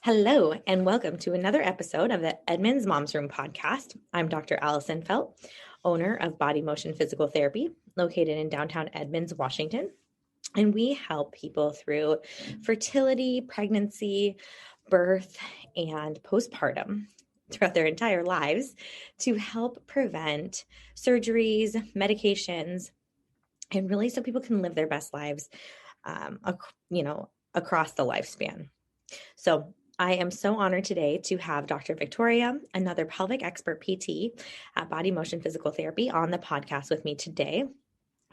Hello, and welcome to another episode of the Edmonds Moms Room podcast. I'm Dr. Allison Felt, owner of Body Motion Physical Therapy, located in downtown Edmonds, Washington. And we help people through fertility, pregnancy, birth, and postpartum throughout their entire lives to help prevent surgeries, medications, and really so people can live their best lives, across the lifespan. So I am so honored today to have Dr. Victoria, another pelvic expert PT at Body Motion Physical Therapy, on the podcast with me today.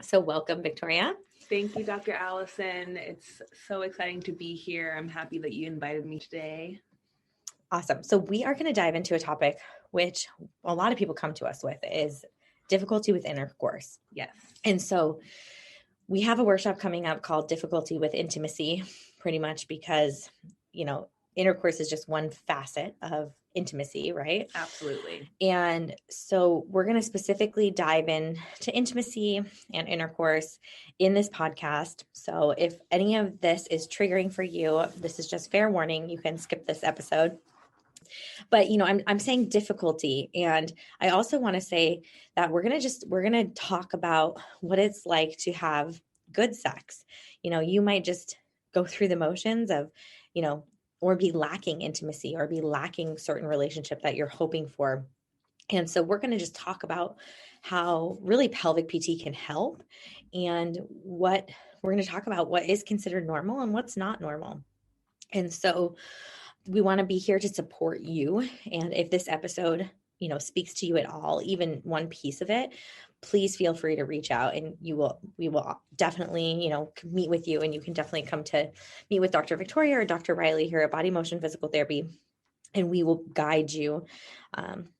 So welcome, Victoria. Thank you, Dr. Allison. It's so exciting to be here. I'm happy that you invited me today. Awesome. So we are going to dive into a topic which a lot of people come to us with is difficulty with intercourse. Yes. And so we have a workshop coming up called Difficulty with Intimacy, pretty much because, intercourse is just one facet of intimacy, right? Absolutely. And so we're going to specifically dive into intimacy and intercourse in this podcast. So if any of this is triggering for you, this is just fair warning. You can skip this episode. But, I'm saying difficulty. And I also want to say that we're going to talk about what it's like to have good sex. You might just go through the motions of, or be lacking intimacy or be lacking certain relationship that you're hoping for. And so we're going to just talk about how really pelvic PT can help, and what we're going to talk about what is considered normal and what's not normal. And so we want to be here to support you. And if this episode, speaks to you at all, even one piece of it, please feel free to reach out, and we will definitely, meet with you, and you can definitely come to meet with Dr. Victoria or Dr. Riley here at Body Motion Physical Therapy. And we will guide you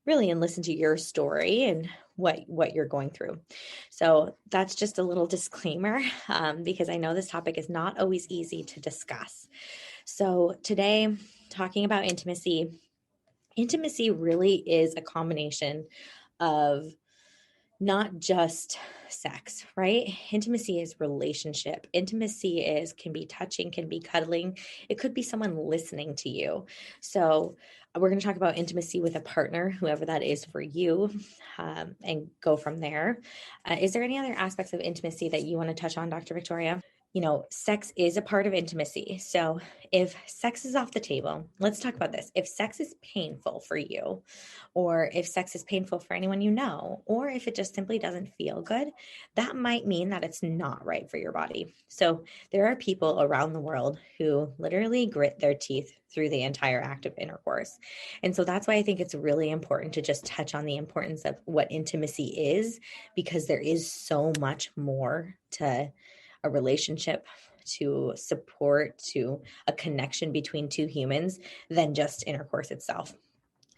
really and listen to your story and what you're going through. So that's just a little disclaimer because I know this topic is not always easy to discuss. So today, talking about intimacy really is a combination of not just sex, right? Intimacy is relationship. Intimacy can be touching, can be cuddling. It could be someone listening to you. So we're going to talk about intimacy with a partner, whoever that is for you, and go from there. Is there any other aspects of intimacy that you want to touch on, Dr. Victoria? Sex is a part of intimacy. So if sex is off the table, let's talk about this. If sex is painful for you, or if sex is painful for anyone you know, or if it just simply doesn't feel good, that might mean that it's not right for your body. So there are people around the world who literally grit their teeth through the entire act of intercourse. And so that's why I think it's really important to just touch on the importance of what intimacy is, because there is so much more to a relationship, to support, to a connection between two humans than just intercourse itself.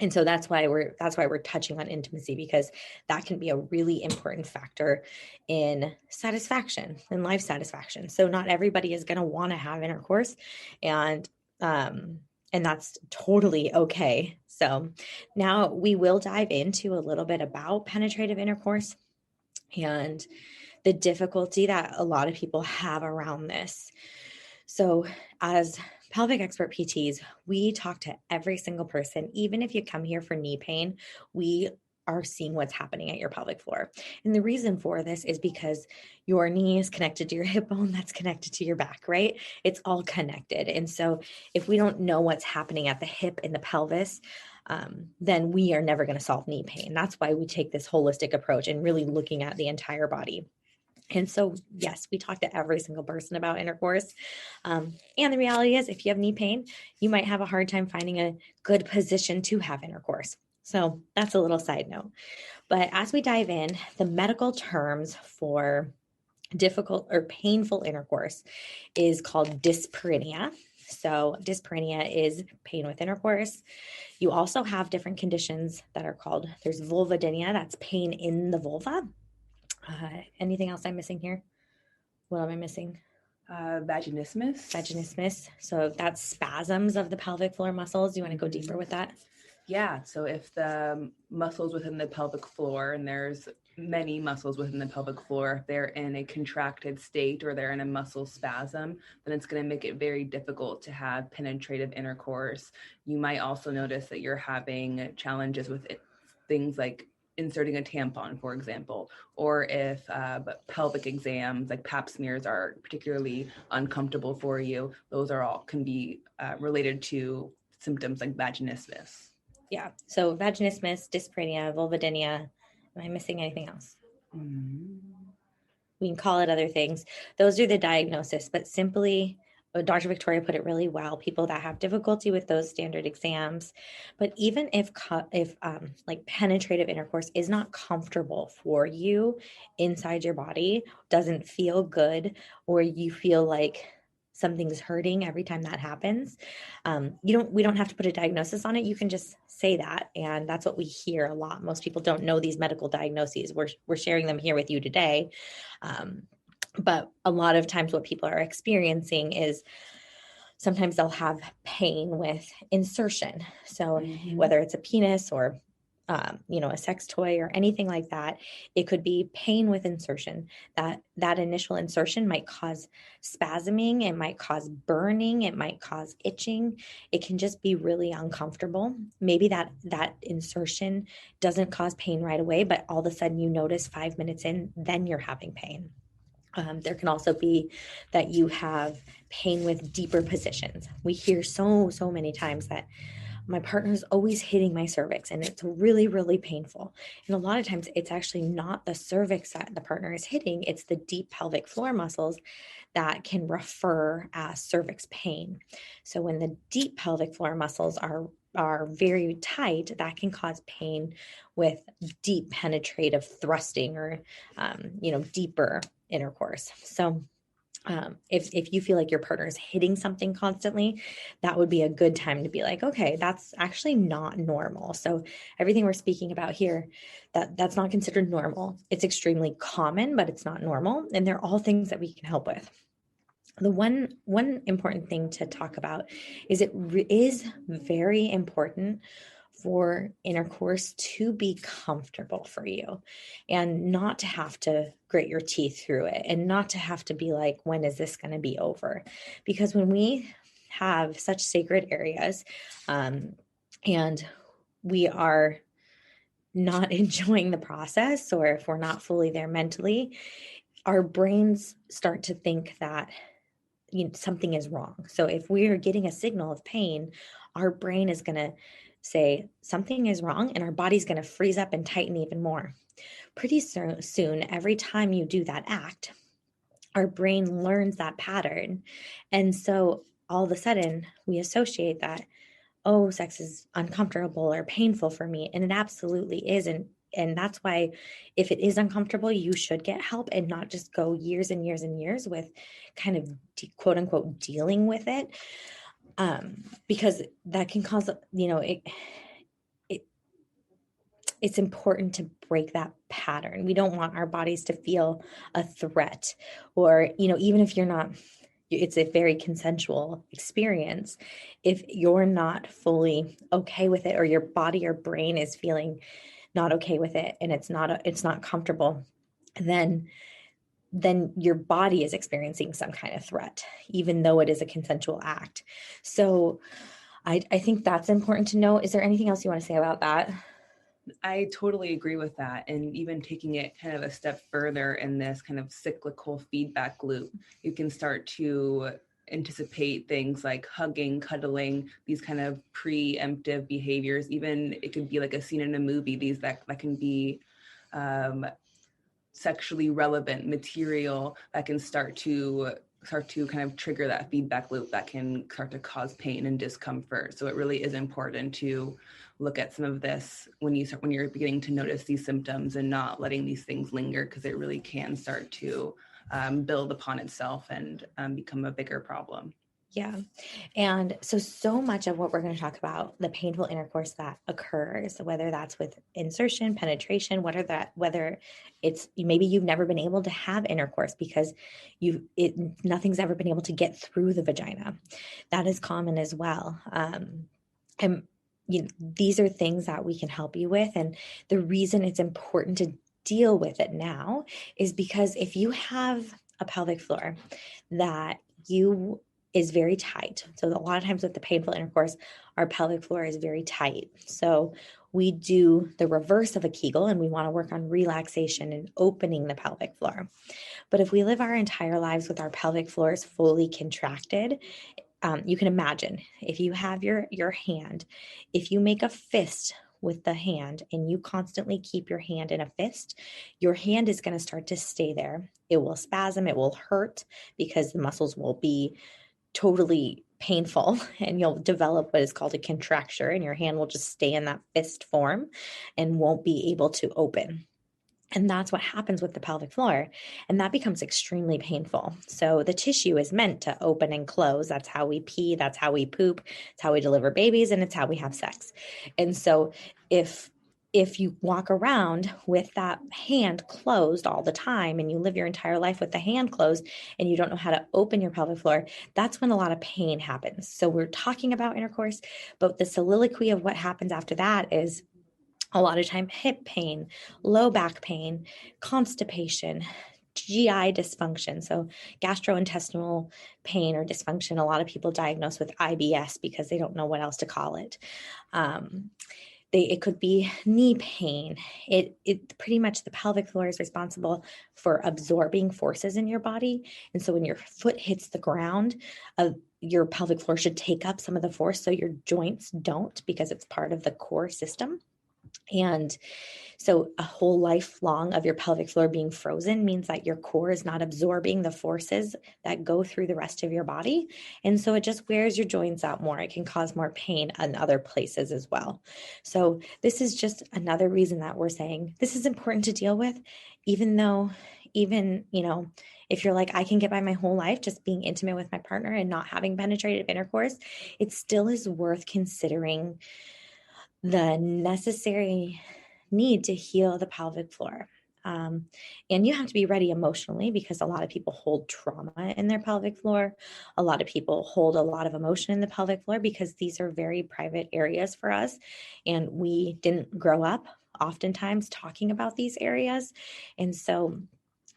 And so that's why we're touching on intimacy, because that can be a really important factor in satisfaction, in life satisfaction. So not everybody is going to want to have intercourse, and that's totally okay. So now we will dive into a little bit about penetrative intercourse and the difficulty that a lot of people have around this. So as pelvic expert PTs, we talk to every single person. Even if you come here for knee pain, we are seeing what's happening at your pelvic floor. And the reason for this is because your knee is connected to your hip bone, that's connected to your back, right? It's all connected. And so if we don't know what's happening at the hip and the pelvis, then we are never going to solve knee pain. That's why we take this holistic approach and really looking at the entire body. And so, yes, we talk to every single person about intercourse. And the reality is, if you have knee pain, you might have a hard time finding a good position to have intercourse. So that's a little side note. But as we dive in, the medical terms for difficult or painful intercourse is called dyspareunia. So dyspareunia is pain with intercourse. You also have different conditions that are called, there's vulvodynia, that's pain in the vulva. Anything else I'm missing here? What am I missing? Vaginismus. Vaginismus. So that's spasms of the pelvic floor muscles. Do you want to go deeper with that? Yeah. So if the muscles within the pelvic floor, and there's many muscles within the pelvic floor, if they're in a contracted state or they're in a muscle spasm, then it's going to make it very difficult to have penetrative intercourse. You might also notice that you're having challenges with things like inserting a tampon, for example, or if pelvic exams like pap smears are particularly uncomfortable for you, those are all can be related to symptoms like vaginismus. Yeah. So vaginismus, dyspareunia, vulvodynia. Am I missing anything else? We can call it other things. Those are the diagnosis, but simply, Dr. Victoria put it really well. People that have difficulty with those standard exams, but even if like penetrative intercourse is not comfortable for you inside your body, doesn't feel good, or you feel like something's hurting every time that happens, we don't have to put a diagnosis on it. You can just say that, and that's what we hear a lot. Most people don't know these medical diagnoses. We're sharing them here with you today. But a lot of times what people are experiencing is sometimes they'll have pain with insertion. So whether it's a penis or a sex toy or anything like that, it could be pain with insertion. That initial insertion might cause spasming, it might cause burning, it might cause itching. It can just be really uncomfortable. Maybe that insertion doesn't cause pain right away, but all of a sudden you notice 5 minutes in, then you're having pain. There can also be that you have pain with deeper positions. We hear so many times that my partner's always hitting my cervix and it's really, really painful. And a lot of times it's actually not the cervix that the partner is hitting, it's the deep pelvic floor muscles that can refer as cervix pain. So when the deep pelvic floor muscles are very tight, that can cause pain with deep penetrative thrusting or, deeper intercourse. So if you feel like your partner is hitting something constantly, that would be a good time to be like, okay, that's actually not normal. So everything we're speaking about here, that's not considered normal. It's extremely common, but it's not normal. And they're all things that we can help with. The one important thing to talk about is it is very important for intercourse to be comfortable for you and not to have to grit your teeth through it and not to have to be like, when is this going to be over? Because when we have such sacred areas and we are not enjoying the process, or if we're not fully there mentally, our brains start to think that something is wrong. So if we're getting a signal of pain, our brain is going to say something is wrong, and our body's going to freeze up and tighten even more. Pretty soon, every time you do that act, our brain learns that pattern. And so all of a sudden we associate that, oh, sex is uncomfortable or painful for me. And it absolutely is. And that's why if it is uncomfortable, you should get help and not just go years and years and years with kind of quote unquote dealing with it. Because that can cause, it's important to break that pattern. We don't want our bodies to feel a threat, or, even if you're not, it's a very consensual experience. If you're not fully okay with it, or your body or brain is feeling not okay with it, and it's not comfortable, then your body is experiencing some kind of threat, even though it is a consensual act. So I think that's important to know. Is there anything else you want to say about that? I totally agree with that. And even taking it kind of a step further in this kind of cyclical feedback loop, you can start to anticipate things like hugging, cuddling, these kind of preemptive behaviors. Even it could be like a scene in a movie, these that can be sexually relevant material that can start to kind of trigger that feedback loop that can start to cause pain and discomfort. So it really is important to look at some of this when you're beginning to notice these symptoms and not letting these things linger, because it really can start to build upon itself and become a bigger problem. Yeah. And so much of what we're going to talk about, the painful intercourse that occurs, whether that's with insertion, penetration, whether it's maybe you've never been able to have intercourse because nothing's ever been able to get through the vagina. That is common as well. And these are things that we can help you with. And the reason it's important to deal with it now is because if you have a pelvic floor that you is very tight. So a lot of times with the painful intercourse, our pelvic floor is very tight. So we do the reverse of a Kegel, and we want to work on relaxation and opening the pelvic floor. But if we live our entire lives with our pelvic floors fully contracted, you can imagine if you have your hand, if you make a fist with the hand and you constantly keep your hand in a fist, your hand is going to start to stay there. It will spasm, it will hurt because the muscles will be totally painful, and you'll develop what is called a contracture, and your hand will just stay in that fist form and won't be able to open. And that's what happens with the pelvic floor. And that becomes extremely painful. So the tissue is meant to open and close. That's how we pee. That's how we poop. It's how we deliver babies, and it's how we have sex. And so if you walk around with that hand closed all the time, and you live your entire life with the hand closed, and you don't know how to open your pelvic floor, that's when a lot of pain happens. So we're talking about intercourse, but the soliloquy of what happens after that is a lot of time hip pain, low back pain, constipation, GI dysfunction. So gastrointestinal pain or dysfunction. A lot of people diagnose with IBS because they don't know what else to call it. It could be knee pain. It pretty much, the pelvic floor is responsible for absorbing forces in your body. And so when your foot hits the ground, your pelvic floor should take up some of the force so your joints don't, because it's part of the core system. And so a whole life long of your pelvic floor being frozen means that your core is not absorbing the forces that go through the rest of your body. And so it just wears your joints out more. It can cause more pain in other places as well. So this is just another reason that we're saying this is important to deal with, even though, if you're like, I can get by my whole life just being intimate with my partner and not having penetrative intercourse, it still is worth considering the necessary need to heal the pelvic floor. And you have to be ready emotionally, because a lot of people hold trauma in their pelvic floor. A lot of people hold a lot of emotion in the pelvic floor because these are very private areas for us. And we didn't grow up oftentimes talking about these areas. And so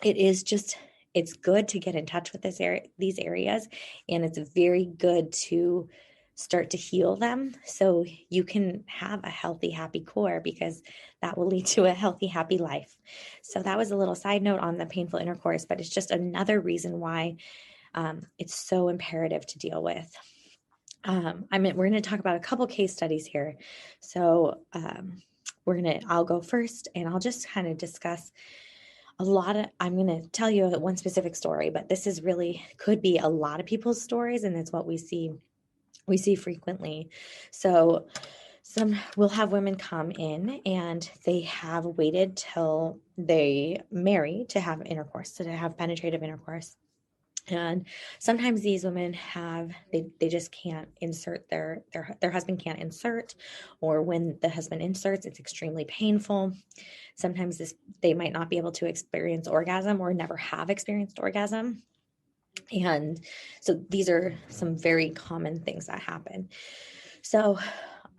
it's good to get in touch with these areas. And it's very good to start to heal them so you can have a healthy, happy core, because that will lead to a healthy, happy life. So that was a little side note on the painful intercourse, but it's just another reason why it's so imperative to deal with. We're going to talk about a couple case studies here. So I'll go first, and I'll just kind of discuss I'm going to tell you one specific story, but this is really could be a lot of people's stories, and it's what we see frequently. So we'll have women come in and they have waited till they marry to have intercourse, to have penetrative intercourse. And sometimes these women they just can't insert their husband can't insert, or when the husband inserts, it's extremely painful. Sometimes they might not be able to experience orgasm or never have experienced orgasm. And so these are some very common things that happen. So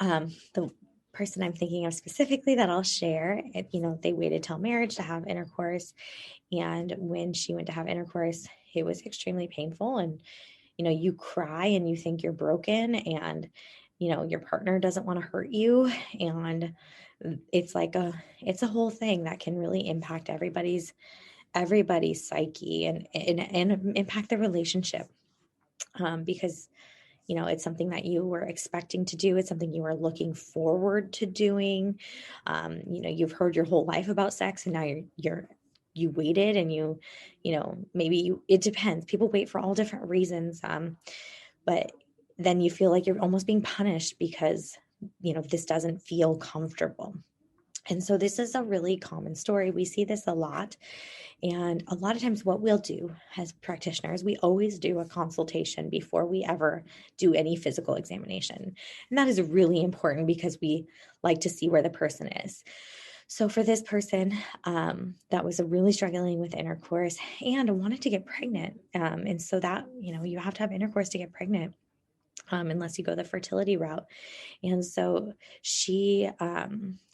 the person I'm thinking of specifically that I'll share, they waited till marriage to have intercourse. And when she went to have intercourse, it was extremely painful. And, you cry and you think you're broken, and, your partner doesn't want to hurt you. And it's it's a whole thing that can really impact everybody's psyche and impact the relationship, because it's something that you were expecting to do. It's something you were looking forward to doing. You've heard your whole life about sex, and now you waited, and it depends. People wait for all different reasons, but then you feel like you're almost being punished because this doesn't feel comfortable. And so this is a really common story. We see this a lot. And a lot of times what we'll do as practitioners, we always do a consultation before we ever do any physical examination. And that is really important because we like to see where the person is. So for this person that was really struggling with intercourse and wanted to get pregnant. And so that, you have to have intercourse to get pregnant. unless you go the fertility route. And so she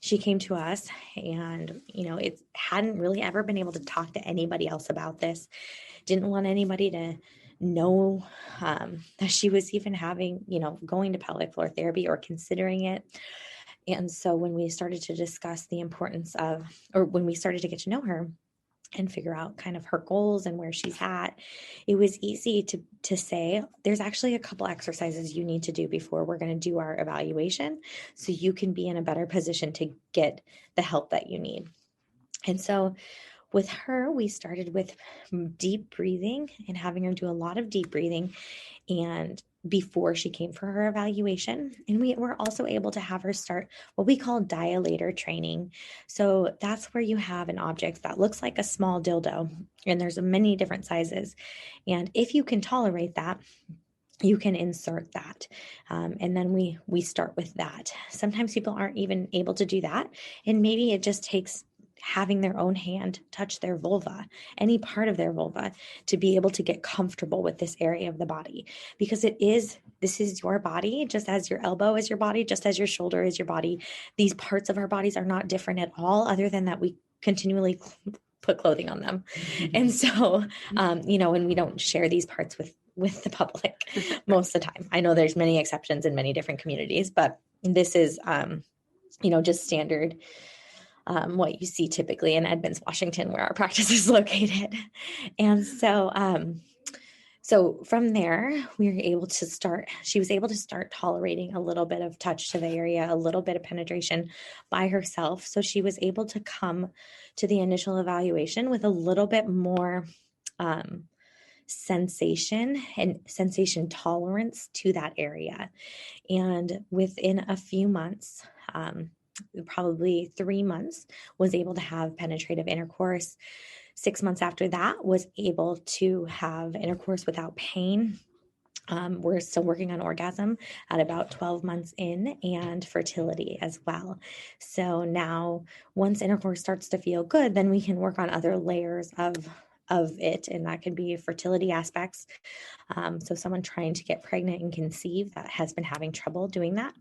came to us, and, it hadn't really ever been able to talk to anybody else about this. Didn't want anybody to know that she was even having, going to pelvic floor therapy or considering it. And so when we started to discuss the importance of, or when we started to get to know her and figure out kind of her goals and where she's at, it was easy to say, there's actually a couple exercises you need to do before we're going to do our evaluation, so you can be in a better position to get the help that you need. And so with her, we started with deep breathing and having her do a lot of deep breathing, and before she came for her evaluation. And we were also able to have her start what we call dilator training. So that's where you have an object that looks like a small dildo, and there's many different sizes. And if you can tolerate that, you can insert that. And then we start with that. Sometimes people aren't even able to do that. And maybe it just takes having their own hand touch their vulva, any part of their vulva, to be able to get comfortable with this area of the body. Because this is your body, just as your elbow is your body, just as your shoulder is your body. These parts of our bodies are not different at all, other than that we continually put clothing on them. And so, and we don't share these parts with the public most of the time. I know there's many exceptions in many different communities, but this is, just standard, what you see typically in Edmonds, Washington, where our practice is located. And so from there, she was able to start tolerating a little bit of touch to the area, a little bit of penetration by herself. So she was able to come to the initial evaluation with a little bit more sensation and sensation tolerance to that area. And within a few months, probably 3 months, was able to have penetrative intercourse. 6 months after that, was able to have intercourse without pain. We're still working on orgasm at about 12 months in, and fertility as well. So now, once intercourse starts to feel good, then we can work on other layers of it, and that could be fertility aspects. So someone trying to get pregnant and conceive that has been having trouble doing that.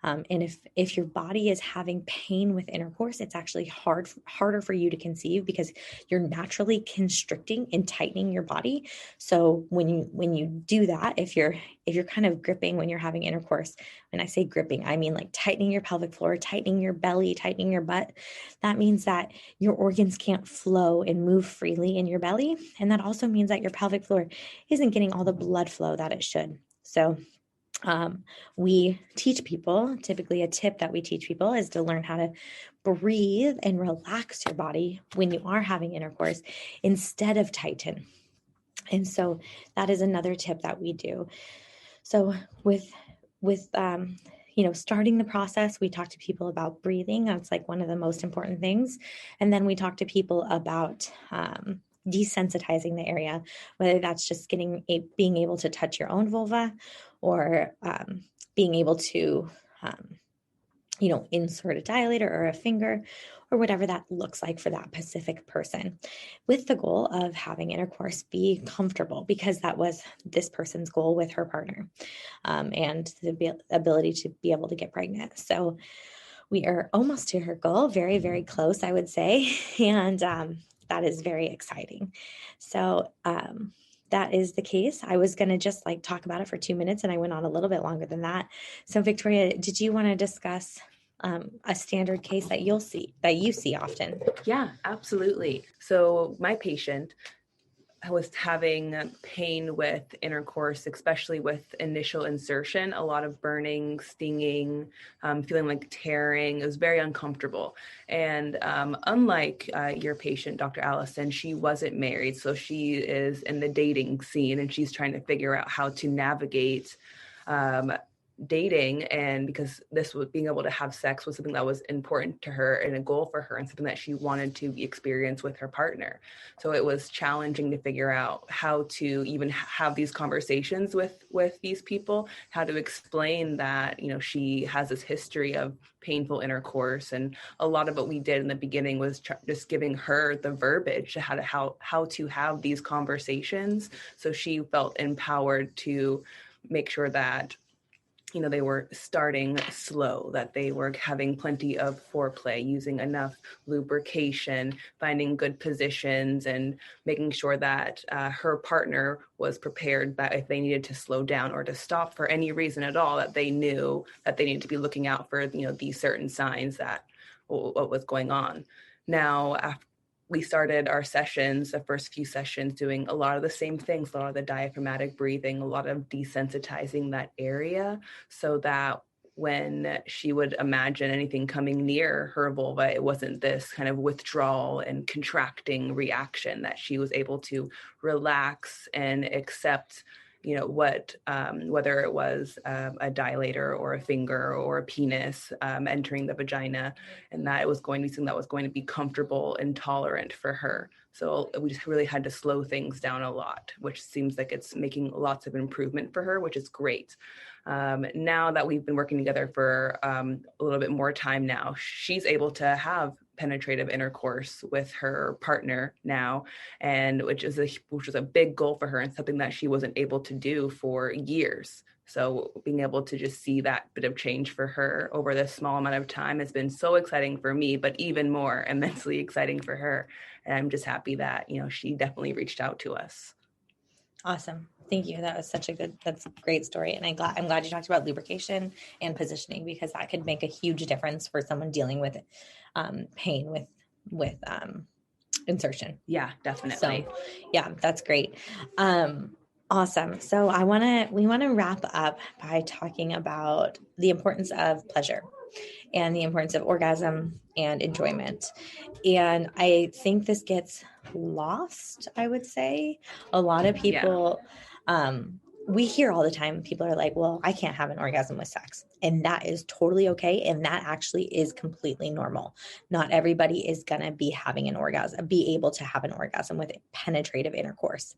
And if your body is having pain with intercourse, it's actually harder for you to conceive, because you're naturally constricting and tightening your body. So when you do that, if you're kind of gripping when you're having intercourse, when I say gripping, I mean like tightening your pelvic floor, tightening your belly, tightening your butt. That means that your organs can't flow and move freely in your belly. And that also means that your pelvic floor isn't getting all the blood flow that it should. So we teach people, typically a tip that we teach people is to learn how to breathe and relax your body when you are having intercourse instead of tighten. And so that is another tip that we do. So with starting the process, we talk to people about breathing. That's like one of the most important things. And then we talk to people about desensitizing the area, whether that's just being able to touch your own vulva, or being able to, insert a dilator or a finger, or whatever that looks like for that specific person, with the goal of having intercourse be comfortable, because that was this person's goal with her partner, and the ability to be able to get pregnant. So we are almost to her goal, very, very close, I would say. And that is very exciting. So that is the case. I was going to just talk about it for 2 minutes, and I went on a little bit longer than that. So Victoria, did you want to discuss a standard case that you see often? Yeah, absolutely. So my patient was having pain with intercourse, especially with initial insertion, a lot of burning, stinging, feeling like tearing. It was very uncomfortable. And unlike your patient, Dr. Allison, she wasn't married. So she is in the dating scene, and she's trying to figure out how to navigate dating, and because this was being able to have sex was something that was important to her and a goal for her, and something that she wanted to experience with her partner. So it was challenging to figure out how to even have these conversations with these people, how to explain that, she has this history of painful intercourse. And a lot of what we did in the beginning was just giving her the verbiage to how to have these conversations, so she felt empowered to make sure that they were starting slow, that they were having plenty of foreplay, using enough lubrication, finding good positions, and making sure that her partner was prepared that if they needed to slow down or to stop for any reason at all, that they knew that they needed to be looking out for, these certain signs that what was going on. Now, after we started our sessions, the first few sessions, doing a lot of the same things, a lot of the diaphragmatic breathing, a lot of desensitizing that area, so that when she would imagine anything coming near her vulva, it wasn't this kind of withdrawal and contracting reaction, that she was able to relax and accept what, whether it was a dilator or a finger or a penis entering the vagina, and that it was going to be something that was going to be comfortable and tolerant for her. So we just really had to slow things down a lot, which seems like it's making lots of improvement for her, which is great. Now that we've been working together for a little bit more time now, she's able to have penetrative intercourse with her partner now, and which was a big goal for her, and something that she wasn't able to do for years. So being able to just see that bit of change for her over this small amount of time has been so exciting for me, but even more immensely exciting for her. And I'm just happy that, she definitely reached out to us. Awesome. Thank you. That's a great story. And I'm glad you talked about lubrication and positioning, because that could make a huge difference for someone dealing with pain with insertion. Yeah, definitely. So yeah, that's great. Awesome. So we want to wrap up by talking about the importance of pleasure and the importance of orgasm and enjoyment. And I think this gets lost, I would say. A lot of people, we hear all the time, people are like, well, I can't have an orgasm with sex. And that is totally okay. And that actually is completely normal. Not everybody is going to be able to have an orgasm with penetrative intercourse.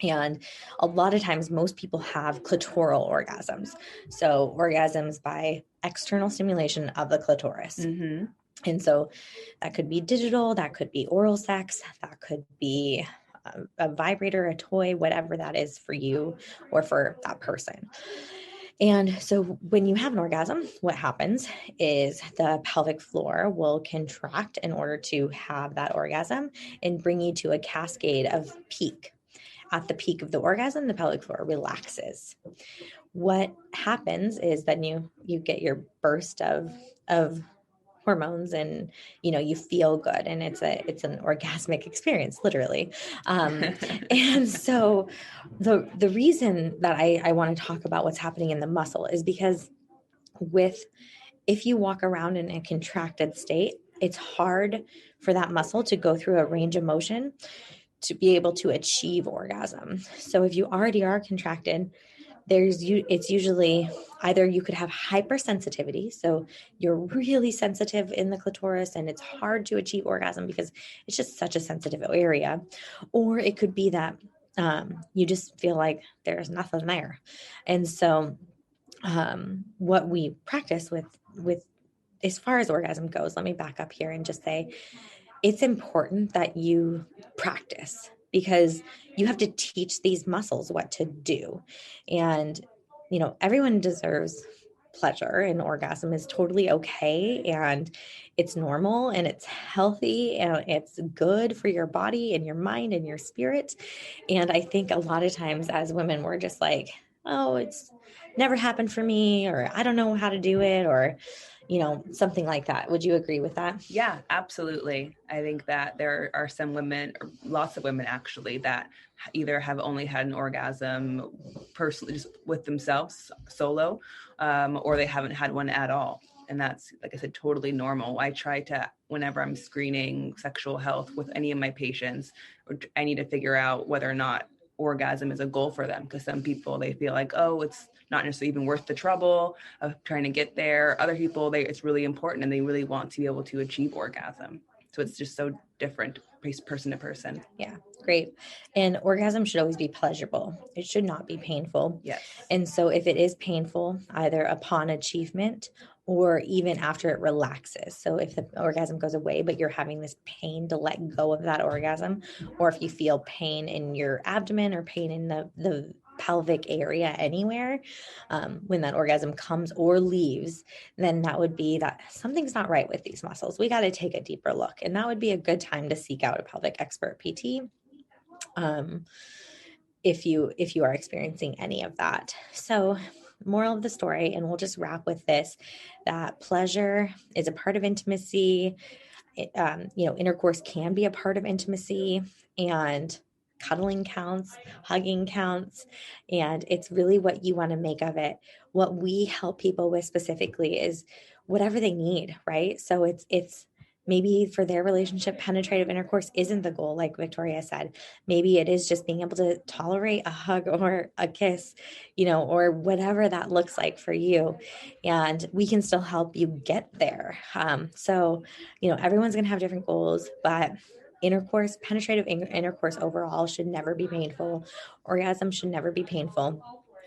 And a lot of times, most people have clitoral orgasms. So orgasms by external stimulation of the clitoris. Mm-hmm. And so that could be digital, that could be oral sex, that could be a vibrator, a toy, whatever that is for you or for that person. And so when you have an orgasm, what happens is the pelvic floor will contract in order to have that orgasm and bring you to a cascade of peak. At the peak of the orgasm, the pelvic floor relaxes. What happens is then you get your burst of hormones, and you feel good, and it's an orgasmic experience, literally. And so the reason that I want to talk about what's happening in the muscle is because if you walk around in a contracted state, it's hard for that muscle to go through a range of motion to be able to achieve orgasm. So if you already are contracted, it's usually either you could have hypersensitivity. So you're really sensitive in the clitoris and it's hard to achieve orgasm because it's just such a sensitive area. Or it could be that you just feel like there's nothing there. And so what we practice with as far as orgasm goes, let me back up here and just say, it's important that you practice, because you have to teach these muscles what to do. And, everyone deserves pleasure, and orgasm is totally okay. And it's normal, and it's healthy, and it's good for your body and your mind and your spirit. And I think a lot of times as women, we're just like, oh, it's never happened for me, or I don't know how to do it, or something like that. Would you agree with that? Yeah, absolutely. I think that there are some women, or lots of women actually, that either have only had an orgasm personally, just with themselves solo, or they haven't had one at all. And that's, like I said, totally normal. I try to, whenever I'm screening sexual health with any of my patients, I need to figure out whether or not orgasm is a goal for them, because some people, they feel like, oh, it's not necessarily even worth the trouble of trying to get there. Other people, it's really important, and they really want to be able to achieve orgasm. So it's just so different person to person. Yeah, great. And orgasm should always be pleasurable. It should not be painful. Yes. And so if it is painful, either upon achievement or even after it relaxes. So if the orgasm goes away, but you're having this pain to let go of that orgasm, or if you feel pain in your abdomen or pain in the pelvic area anywhere, when that orgasm comes or leaves, then that would be that something's not right with these muscles. We got to take a deeper look. And that would be a good time to seek out a pelvic expert PT. If you are experiencing any of that. So moral of the story, and we'll just wrap with this, that pleasure is a part of intimacy. Intercourse can be a part of intimacy, and cuddling counts, hugging counts, and it's really what you want to make of it. What we help people with specifically is whatever they need, right? So it's maybe for their relationship, penetrative intercourse isn't the goal, like Victoria said. Maybe it is just being able to tolerate a hug or a kiss, or whatever that looks like for you. And we can still help you get there. So everyone's going to have different goals, but intercourse, penetrative intercourse overall should never be painful. Orgasm should never be painful.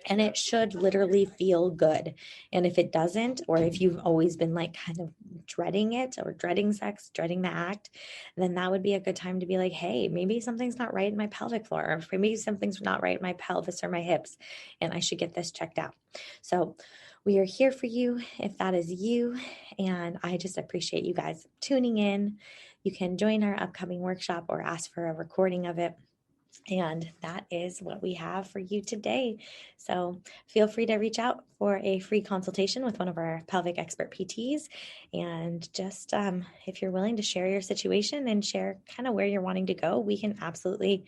And it should literally feel good. And if it doesn't, or if you've always been like kind of dreading it or dreading sex, dreading the act, then that would be a good time to be like, hey, maybe something's not right in my pelvic floor, or maybe something's not right in my pelvis or my hips, and I should get this checked out. So we are here for you if that is you. And I just appreciate you guys tuning in. You can join our upcoming workshop or ask for a recording of it. And that is what we have for you today. So feel free to reach out for a free consultation with one of our pelvic expert PTs. And just if you're willing to share your situation and share kind of where you're wanting to go, we can absolutely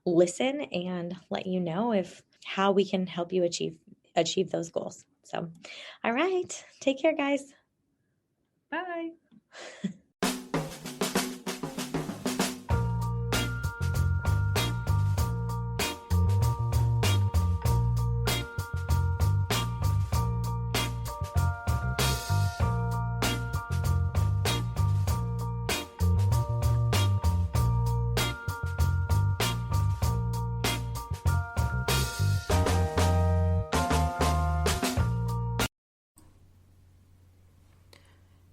listen and let you know how we can help you achieve those goals. So, all right. Take care, guys. Bye.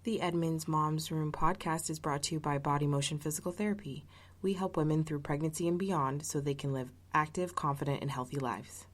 The Edmonds Moms Room podcast is brought to you by Body Motion Physical Therapy. We help women through pregnancy and beyond so they can live active, confident, and healthy lives.